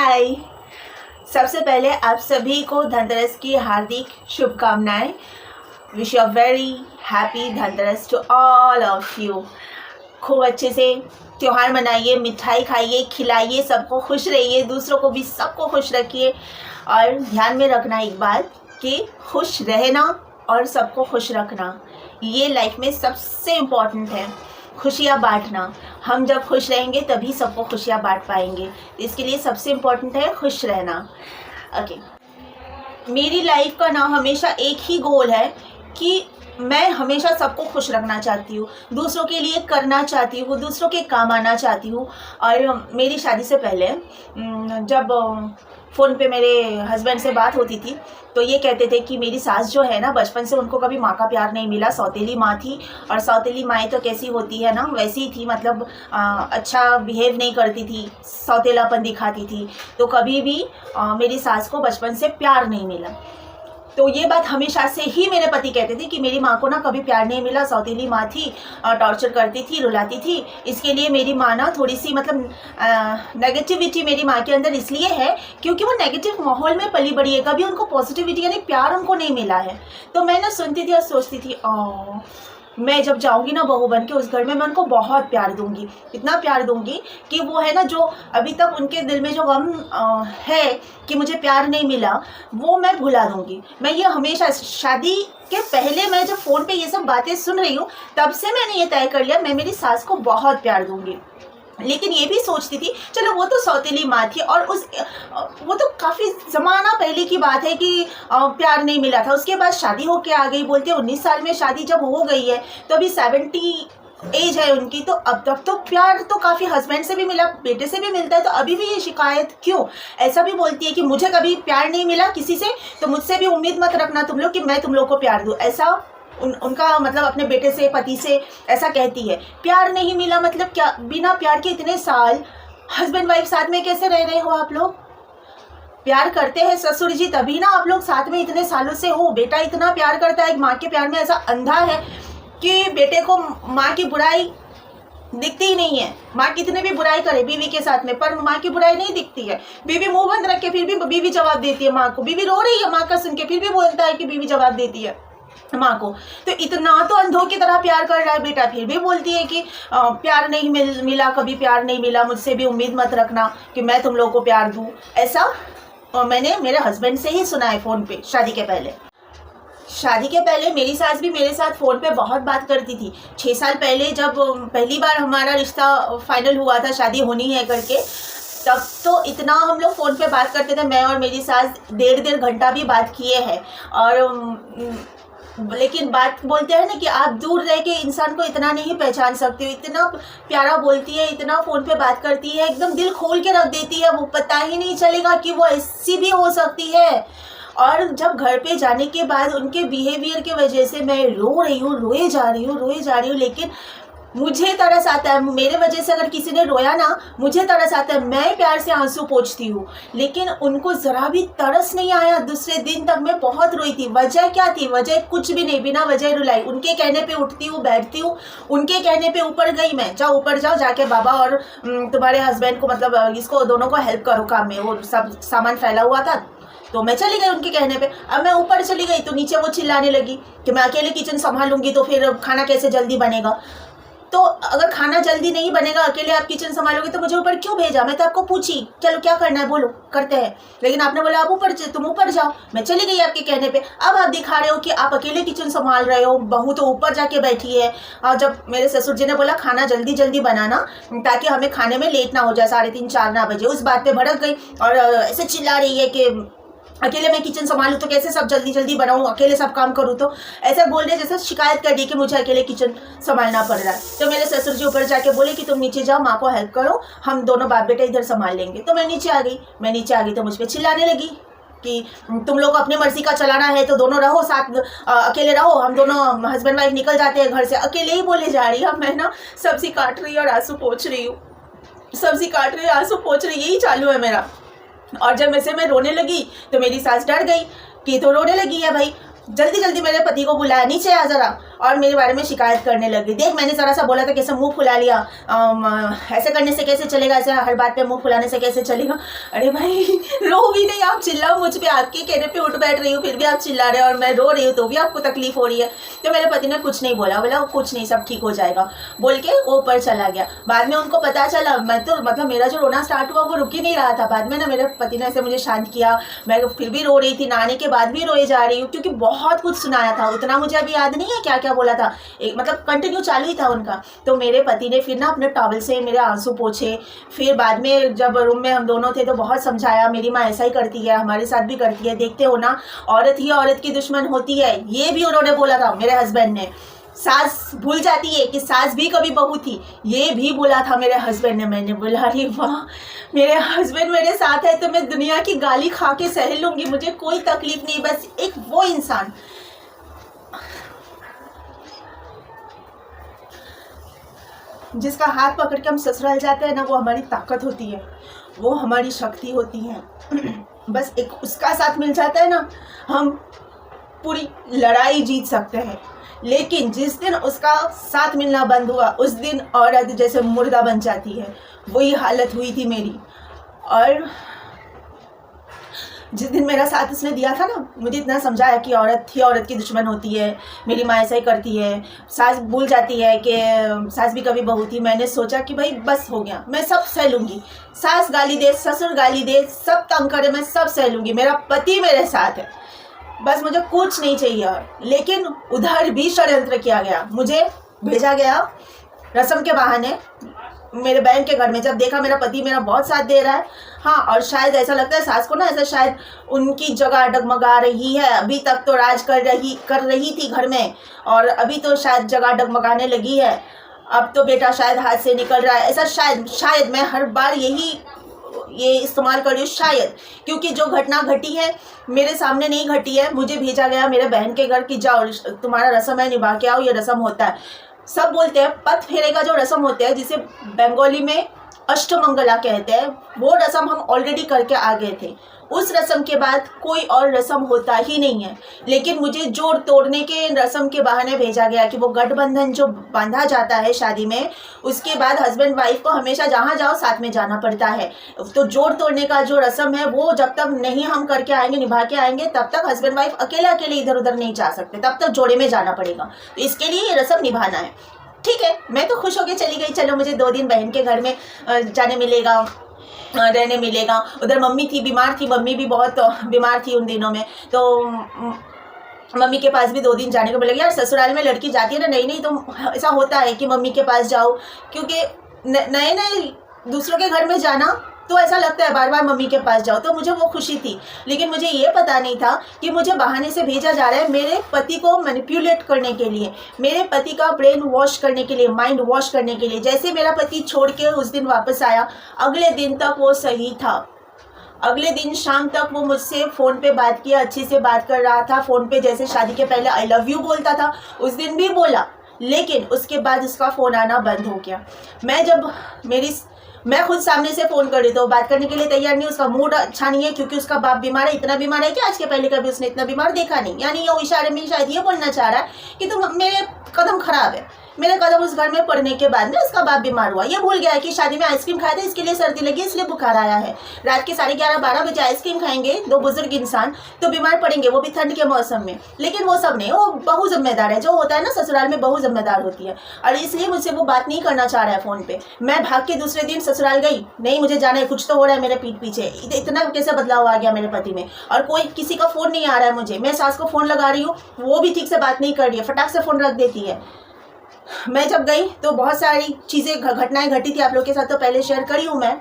हाय। सबसे पहले आप सभी को धनतेरस की हार्दिक शुभकामनाएं। Wish you very happy Dhanteras to all of you. खूब अच्छे से त्यौहार मनाइए, मिठाई खाइए, खिलाइए, सबको खुश रहिए, दूसरों को भी सबको खुश रखिए। और ध्यान में रखना एक बात कि खुश रहना और सबको खुश रखना ये लाइफ में सबसे इम्पॉर्टेंट है। खुशियाँ बांटना, हम जब खुश रहेंगे तभी सबको खुशियाँ बांट पाएंगे। इसके लिए सबसे इम्पॉर्टेंट है खुश रहना। ओके, मेरी लाइफ का ना हमेशा एक ही गोल है कि मैं हमेशा सबको खुश रखना चाहती हूँ, दूसरों के लिए करना चाहती हूँ, दूसरों के काम आना चाहती हूँ। और मेरी शादी से पहले जब फ़ोन पे मेरे हस्बैंड से बात होती थी तो ये कहते थे कि मेरी सास जो है ना, बचपन से उनको कभी माँ का प्यार नहीं मिला, सौतेली माँ थी। और सौतेली माएँ तो कैसी होती है ना, वैसी ही थी, मतलब अच्छा बिहेव नहीं करती थी, सौतेलापन दिखाती थी। तो कभी भी मेरी सास को बचपन से प्यार नहीं मिला। तो ये बात हमेशा से ही मेरे पति कहते थे कि मेरी माँ को ना कभी प्यार नहीं मिला, सौतेली माँ थी, टॉर्चर करती थी, रुलाती थी। इसके लिए मेरी माँ ना थोड़ी सी मतलब नेगेटिविटी मेरी माँ के अंदर इसलिए है क्योंकि वो नेगेटिव माहौल में पली बड़ी है, कभी उनको पॉजिटिविटी यानी प्यार उनको नहीं मिला है। तो मैं ना सुनती थी और सोचती थी मैं जब जाऊंगी ना बहू बन के उस घर में, मैं उनको बहुत प्यार दूंगी, इतना प्यार दूंगी कि वो है ना, जो अभी तक उनके दिल में जो गम है कि मुझे प्यार नहीं मिला, वो मैं भुला दूंगी। मैं ये हमेशा शादी के पहले, मैं जब फ़ोन पे ये सब बातें सुन रही हूँ तब से मैंने ये तय कर लिया मैं मेरी सास को बहुत प्यार दूंगी। लेकिन ये भी सोचती थी चलो वो तो सौतेली माँ थी और वो तो काफ़ी ज़माना पहले की बात है कि प्यार नहीं मिला था। उसके बाद शादी होके आ गई, बोलते 19 साल में शादी जब हो गई है तो अभी 70 एज है उनकी, तो अब तक तो प्यार तो काफ़ी हस्बैंड से भी मिला, बेटे से भी मिलता है, तो अभी भी ये शिकायत क्यों? ऐसा भी बोलती है कि मुझे कभी प्यार नहीं मिला किसी से, तो मुझसे भी उम्मीद मत रखना तुम लोग कि मैं तुम लोग को प्यार दूँ। ऐसा उनका मतलब अपने बेटे से, पति से ऐसा कहती है। प्यार नहीं मिला मतलब क्या? बिना प्यार के इतने साल हस्बैंड वाइफ साथ में कैसे रह रहे हो आप लोग? प्यार करते हैं ससुर जी तभी ना आप लोग साथ में इतने सालों से हो। बेटा इतना प्यार करता है, माँ के प्यार में ऐसा अंधा है कि बेटे को माँ की बुराई दिखती ही नहीं है। माँ कितने भी बुराई करे बीवी के साथ में, पर माँ की बुराई नहीं दिखती है। बीवी मुंह बंद रख के फिर भी बीवी जवाब देती है माँ को। बीवी रो रही है माँ का सुन के, फिर भी बोलता है कि बीवी जवाब देती है माँ को। तो इतना तो अंधों की तरह प्यार कर रहा है बेटा, फिर भी बोलती है कि प्यार नहीं मिला, कभी प्यार नहीं मिला, मुझसे भी उम्मीद मत रखना कि मैं तुम लोगों को प्यार दूँ। ऐसा मैंने मेरे हस्बैंड से ही सुना है फ़ोन पे। शादी के पहले मेरी सास भी मेरे साथ फ़ोन पे बहुत बात करती थी। 6 साल पहले जब पहली बार हमारा रिश्ता फाइनल हुआ था, शादी होनी है करके, तब तो इतना हम लोग फ़ोन पे बात करते थे। मैं और मेरी सास 1.5 घंटा भी बात किए हैं। और लेकिन बात बोलते हैं ना कि आप दूर रह के इंसान को इतना नहीं पहचान सकते हो। इतना प्यारा बोलती है, इतना फ़ोन पे बात करती है, एकदम दिल खोल के रख देती है। वो पता ही नहीं चलेगा कि वो ऐसी भी हो सकती है। और जब घर पे जाने के बाद उनके बिहेवियर की वजह से मैं रो रही हूँ, रोए जा रही हूँ। लेकिन मुझे तरस आता है, मेरे वजह से अगर किसी ने रोया ना, मुझे तरस आता है, मैं प्यार से आंसू पोंछती हूँ। लेकिन उनको ज़रा भी तरस नहीं आया। दूसरे दिन तक मैं बहुत रोई थी। वजह क्या थी? वजह कुछ भी नहीं, बिना वजह रुलाई। उनके कहने पे उठती हूँ, बैठती हूँ, उनके कहने पे ऊपर गई मैं, जाओ ऊपर जाओ, जाके बाबा और तुम्हारे हस्बैंड को, मतलब इसको दोनों को हेल्प करो काम में। वो सब सामान फैला हुआ था तो मैं चली गई उनके कहने पे। अब मैं ऊपर चली गई तो नीचे वो चिल्लाने लगी कि मैं अकेले किचन संभालूंगी तो फिर खाना कैसे जल्दी बनेगा। तो अगर खाना जल्दी नहीं बनेगा, अकेले आप किचन संभालोगे तो मुझे ऊपर क्यों भेजा? मैं तो आपको पूछी चलो क्या करना है बोलो, करते हैं। लेकिन आपने बोला आप तुम ऊपर जाओ। मैं चली गई आपके कहने पे। अब आप दिखा रहे हो कि आप अकेले किचन संभाल रहे हो, बहू तो ऊपर जाके बैठी है। और जब मेरे ससुर जी ने बोला खाना जल्दी बनाना ताकि हमें खाने में लेट ना हो जाए, 3:30 4 ना बजे, उस बात पे भड़क गई और ऐसे चिल्ला रही है कि अकेले मैं किचन संभालूँ तो कैसे सब जल्दी बनाऊँ, अकेले सब काम करूँ। तो ऐसा बोलने जैसे शिकायत कर दी कि मुझे अकेले किचन संभालना पड़ रहा है। तो मेरे ससुर जी ऊपर जाके बोले कि तुम नीचे जाओ, माँ को हेल्प करो, हम दोनों बाप बेटा इधर संभाल लेंगे। तो मैं नीचे आ गई तो मुझ पर चिल्लाने लगी कि तुम लोग अपनी मर्जी का चलाना है तो दोनों रहो साथ, अकेले रहो, हम दोनों हस्बैंड वाइफ निकल जाते हैं घर से। अकेले ही बोले जा रही है। मैं ना सब्जी काट रही और आंसू पोंछ रही हूँ, यही चालू है मेरा। और जब मैं रोने लगी तो मेरी सास डर गई कि तो रोने लगी है भाई, जल्दी मेरे पति को बुलाया, नीचे आ जरा। और मेरे बारे में शिकायत करने लगी। देख मैंने ज़रा सा बोला था कैसे मुंह फुला लिया, ऐसे करने से कैसे चलेगा, ऐसे हर बात पे मुंह फुलाने से कैसे चलेगा। अरे भाई रो भी नहीं, आप चिल्लाओ मुझ पे, आपके कहने पे उठ बैठ रही हूँ फिर भी आप चिल्ला रहे हो, और मैं रो रही हूँ तो भी आपको तकलीफ हो रही है। तो मेरे पति ने कुछ नहीं बोला, बोला कुछ नहीं सब ठीक हो जाएगा बोल के वो ऊपर चला गया। बाद में उनको पता चला, मैं तो मतलब मेरा जो रोना स्टार्ट हुआ वो रुक ही नहीं रहा था। बाद में ना मेरे पति ने ऐसे मुझे शांत किया, मैं फिर भी रो रही थी, नहाने के बाद भी रोए जा रही हूँ क्योंकि बहुत कुछ सुनाया था। उतना मुझे अभी याद नहीं है क्या क्या बोला था, एक मतलब कंटिन्यू चालू ही था उनका। तो मेरे पति ने फिर ना अपने टॉवल से मेरे आंसू पोंछे। फिर बाद में जब रूम में हम दोनों थे तो बहुत समझाया, मेरी माँ ऐसा ही करती है, हमारे साथ भी करती है, देखते हो ना, औरत ही औरत की दुश्मन होती है। ये भी उन्होंने बोला था मेरे हस्बैंड ने। सास भूल जाती है कि सास भी कभी बहू थी, ये भी बोला था मेरे हस्बैंड ने। मैंने बोला अरे वाह, मेरे हस्बैंड मेरे साथ है तो मैं दुनिया की गाली खा के सह लूंगी, मुझे कोई तकलीफ नहीं। बस एक वो इंसान जिसका हाथ पकड़ के हम ससुराल जाते हैं ना, वो हमारी ताकत होती है, वो हमारी शक्ति होती है। बस एक उसका साथ मिल जाता है ना, हम पूरी लड़ाई जीत सकते हैं। लेकिन जिस दिन उसका साथ मिलना बंद हुआ उस दिन औरत जैसे मुर्दा बन जाती है। वही हालत हुई थी मेरी। और जिस दिन मेरा साथ उसने दिया था ना, मुझे इतना समझाया कि औरत ही औरत की दुश्मन होती है, मेरी माँ ऐसा ही करती है, सास भूल जाती है कि सास भी कभी बहू थी। मैंने सोचा कि भाई बस हो गया, मैं सब सह लूँगी, सास गाली दे, ससुर गाली दे, सब तंग करे, मैं सब सह लूँगी, मेरा पति मेरे साथ है, बस मुझे कुछ नहीं चाहिए। और लेकिन उधर भी षड्यंत्र किया गया, मुझे भेजा गया रस्म के बहाने मेरे बहन के घर में। जब देखा मेरा पति मेरा बहुत साथ दे रहा है, हाँ, और शायद ऐसा लगता है सास को ना, ऐसा शायद उनकी जगह डगमगा रही है। अभी तक तो राज कर रही थी घर में, और अभी तो शायद जगह डगमगाने लगी है, अब तो बेटा शायद हाथ से निकल रहा है। ऐसा शायद मैं हर बार ये इस्तेमाल कर रही हूँ शायद, क्योंकि जो घटना घटी है मेरे सामने नहीं घटी है। मुझे भेजा गया मेरे बहन के घर कि जाओ तुम्हारा रस्म है, निभा के आओ, ये रस्म होता है। सब बोलते हैं पत फेरे का जो रस्म होता है, जिसे बंगाली में अष्टमंगला कहते हैं, वो रस्म हम ऑलरेडी करके आ गए थे। उस रस्म के बाद कोई और रस्म होता ही नहीं है। लेकिन मुझे जोड़ तोड़ने के रस्म के बहाने भेजा गया कि वो गठबंधन जो बांधा जाता है शादी में, उसके बाद हस्बैंड वाइफ को हमेशा जहाँ जाओ साथ में जाना पड़ता है। तो जोड़ तोड़ने का जो रस्म है वो जब तक नहीं हम करके आएंगे, निभा के आएंगे, तब तक हस्बैंड वाइफ अकेले अकेले इधर उधर नहीं जा सकते, तब तक जोड़े में जाना पड़ेगा। तो इसके लिए ये रस्म निभाना है। ठीक है, मैं तो खुश होकर चली गई, चलो मुझे 2 दिन बहन के घर में जाने मिलेगा, रहने मिलेगा। उधर मम्मी थी, बीमार थी, मम्मी भी बहुत बीमार थी उन दिनों में, तो मम्मी के पास भी 2 दिन जाने को मिलेगा। यार ससुराल में लड़की जाती है ना, नहीं तो ऐसा होता है कि मम्मी के पास जाओ, क्योंकि नए नए दूसरों के घर में जाना तो ऐसा लगता है बार बार मम्मी के पास जाओ। तो मुझे वो खुशी थी, लेकिन मुझे ये पता नहीं था कि मुझे बहाने से भेजा जा रहा है मेरे पति को मैनिपुलेट करने के लिए, मेरे पति का ब्रेन वॉश करने के लिए, माइंड वॉश करने के लिए। जैसे मेरा पति छोड़ के उस दिन वापस आया, अगले दिन तक वो सही था। अगले दिन शाम तक वो मुझसे फ़ोन पे बात किया, अच्छे से बात कर रहा था फ़ोन पे, जैसे शादी के पहले आई लव यू बोलता था, उस दिन भी बोला। लेकिन उसके बाद उसका फ़ोन आना बंद हो गया। मैं खुद सामने से फ़ोन कर रही तो बात करने के लिए तैयार नहीं, उसका मूड अच्छा नहीं है, क्योंकि उसका बाप बीमार है, इतना बीमार है कि आज के पहले कभी उसने इतना बीमार देखा नहीं। यानी ये इशारे में शायद ये बोलना चाह रहा है कि तुम मेरे कदम खराब है। मेरे कदम उस घर में पड़ने के बाद में उसका बाप बीमार हुआ। ये भूल गया है कि शादी में आइसक्रीम खाया था, इसके लिए सर्दी लगी, इसलिए बुखार आया है। रात के 11:30-12 बजे आइसक्रीम खाएंगे 2 बुजुर्ग इंसान तो बीमार पड़ेंगे, वो भी ठंड के मौसम में। लेकिन वो सब नहीं, वो बहु जिम्मेदार है। जो होता है ना ससुराल में, बहु जिम्मेदार होती है, और इसलिए मुझसे वो बात नहीं करना चाह रहा है फ़ोन पे। मैं भाग के दूसरे दिन ससुराल गई, नहीं मुझे जाना है, कुछ तो हो रहा है मेरे पीठ पीछे। इतना कैसे बदलाव आ गया मेरे पति में, और कोई किसी का फ़ोन नहीं आ रहा है मुझे। मैं सास को फ़ोन लगा रही हूँ, वो भी ठीक से बात नहीं कर रही है, फटाक से फ़ोन रख देती है। मैं जब गई तो बहुत सारी चीज़ें घटनाएं घटी थी, आप लोग के साथ तो पहले शेयर करी हूँ मैं।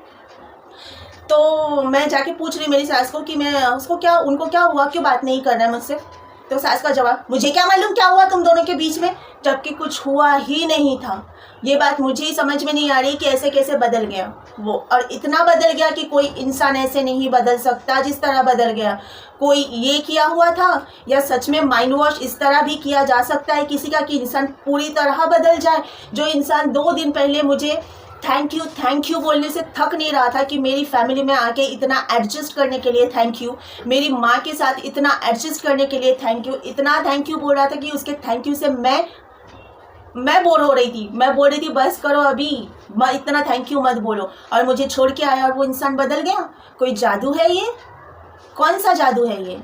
तो मैं जाके पूछ रही मेरी सास को कि उनको क्या हुआ, क्यों बात नहीं कर रहा है मुझसे। तो सास का जवाब, मुझे क्या मालूम क्या हुआ तुम दोनों के बीच में, जबकि कुछ हुआ ही नहीं था। ये बात मुझे ही समझ में नहीं आ रही कि ऐसे कैसे बदल गया वो, और इतना बदल गया कि कोई इंसान ऐसे नहीं बदल सकता जिस तरह बदल गया। कोई ये किया हुआ था, या सच में माइंड वॉश इस तरह भी किया जा सकता है किसी का कि इंसान पूरी तरह बदल जाए। जो इंसान 2 दिन पहले मुझे थैंक यू बोलने से थक नहीं रहा था कि मेरी फैमिली में आके इतना एडजस्ट करने के लिए थैंक यू, मेरी माँ के साथ इतना एडजस्ट करने के लिए थैंक यू, इतना थैंक यू बोल रहा था कि उसके थैंक यू से मैं मैं बोर हो रही थी, मैं बोल रही थी बस करो अभी, इतना थैंक यू मत बोलो, और मुझे छोड़ के आया और वो इंसान बदल गया। कोई जादू है ये? कौन सा जादू है ये?